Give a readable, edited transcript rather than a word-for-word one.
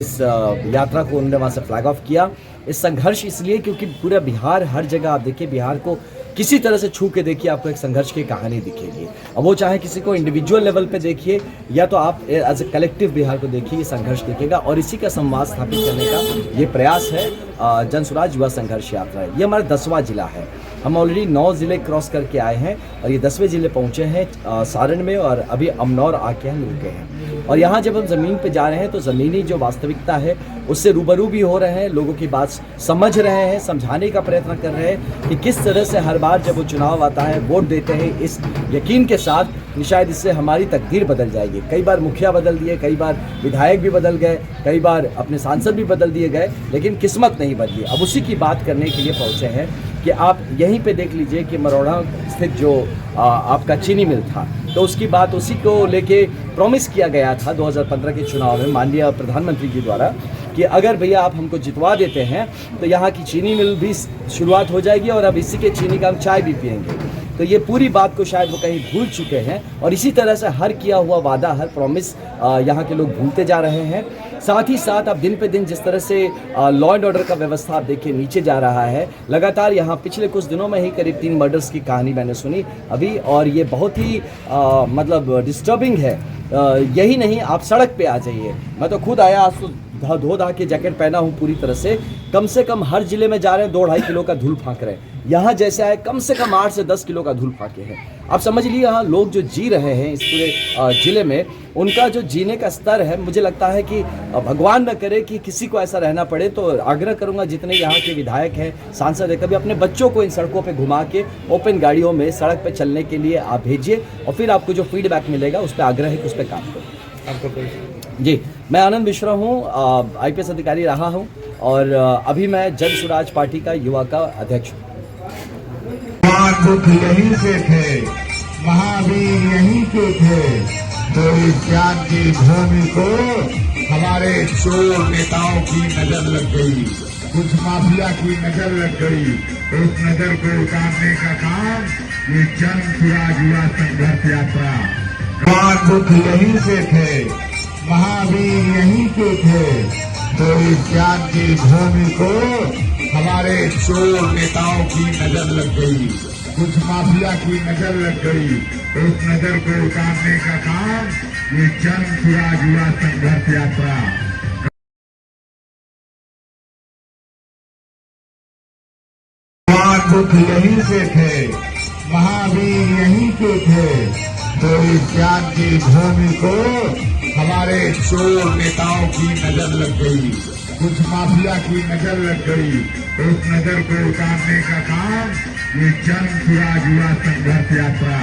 इस यात्रा को उन्होंने वहाँ से फ्लैग ऑफ किया। इस संघर्ष इसलिए क्योंकि पूरा बिहार, हर जगह आप देखिए बिहार को किसी तरह से छू के देखिए, आपको एक संघर्ष की कहानी दिखेगी। अब वो चाहे किसी को इंडिविजुअल लेवल पे देखिए या तो आप एज ए कलेक्टिव बिहार को देखिए, ये संघर्ष दिखेगा और इसी का संवाद स्थापित करने का ये प्रयास है जन स्वराज युवा संघर्ष यात्रा। ये हमारा 10वां जिला है। हम ऑलरेडी 9 ज़िले क्रॉस करके आए हैं और ये 10वें ज़िले पहुँचे हैं सारण में, और अभी अमनौर आके हम रुके हैं। और यहाँ जब हम ज़मीन पे जा रहे हैं तो ज़मीनी जो वास्तविकता है उससे रूबरू भी हो रहे हैं, लोगों की बात समझ रहे हैं, समझाने का प्रयत्न कर रहे हैं कि किस तरह से हर बार जब वो चुनाव आता है वोट देते हैं इस यकीन के साथ कि शायद इससे हमारी तकदीर बदल जाएगी। कई बार मुखिया बदल दिए, कई बार विधायक भी बदल गए, कई बार अपने सांसद भी बदल दिए गए, लेकिन किस्मत नहीं बदली। अब उसी की बात करने के लिए पहुँचे हैं कि आप यहीं पे देख लीजिए कि मरोड़ा स्थित जो आपका चीनी मिल था, तो उसकी बात उसी को लेके प्रॉमिस किया गया था 2015 के चुनाव में माननीय प्रधानमंत्री जी द्वारा कि अगर भैया आप हमको जितवा देते हैं तो यहाँ की चीनी मिल भी शुरुआत हो जाएगी और अब इसी के चीनी का हम चाय भी पियेंगे। तो ये पूरी बात को शायद वो कहीं भूल चुके हैं और इसी तरह से हर किया हुआ वादा, हर प्रॉमिस यहाँ के लोग भूलते जा रहे हैं। साथ ही साथ अब दिन पे दिन जिस तरह से लॉ एंड ऑर्डर का व्यवस्था आप देखिए नीचे जा रहा है, लगातार यहाँ पिछले कुछ दिनों में ही करीब 3 मर्डर्स की कहानी मैंने सुनी अभी, और ये बहुत ही मतलब डिस्टर्बिंग है। यही नहीं, आप सड़क पे आ जाइए, मैं तो खुद आया, आज तो धो धा के जैकेट पहना हूँ पूरी तरह से कम हर जिले में जा रहे हैं 2-2.5 किलो का धूल फाँक रहे हैं। यहाँ जैसे आए कम से कम 8 से 10 किलो का धूल फाँके हैं। आप समझ लीजिए यहाँ लोग जो जी रहे हैं इस पूरे ज़िले में, उनका जो जीने का स्तर है, मुझे लगता है कि भगवान न करे कि किसी को ऐसा रहना पड़े। तो आग्रह करूँगा जितने यहाँ के विधायक हैं, सांसद हैं, कभी अपने बच्चों को इन सड़कों पर घुमा के ओपन गाड़ियों में सड़क पर चलने के लिए आप भेजिए और फिर आपको जो फीडबैक मिलेगा उस पर आग्रह है कि उस पर काम करो। जी, मैं आनंद मिश्रा हूँ, IPS अधिकारी रहा हूँ और अभी मैं जन स्वराज पार्टी का युवा का अध्यक्ष हूँ। दुख यहीं से थे, महावीर यहीं के थे, तो इस ज्ञान की भूमि को हमारे चोर नेताओं की नजर लग गई, कुछ माफिया की नजर लग गई। उस नजर को उतारने का काम ये जन स्वराज युवा संघर्ष यात्रा। दुख यहीं से थे, महावीर यहीं के थे, तो इस ज्ञान की भूमि को हमारे चोर नेताओं की नजर लग गई, कुछ माफिया की नजर लग गई। उस नजर को उतारने का काम ये जन स्वराज युवा संघर्ष यात्रा। दुख यहीं से थे, महावीर यहीं के थे, तो इस ज्ञान की भूमि को हमारे चोर नेताओं की नजर लग गई, कुछ माफिया की नजर लग गई। उस नजर को उतारने का काम ये जन स्वराज युवा संघर्ष यात्रा।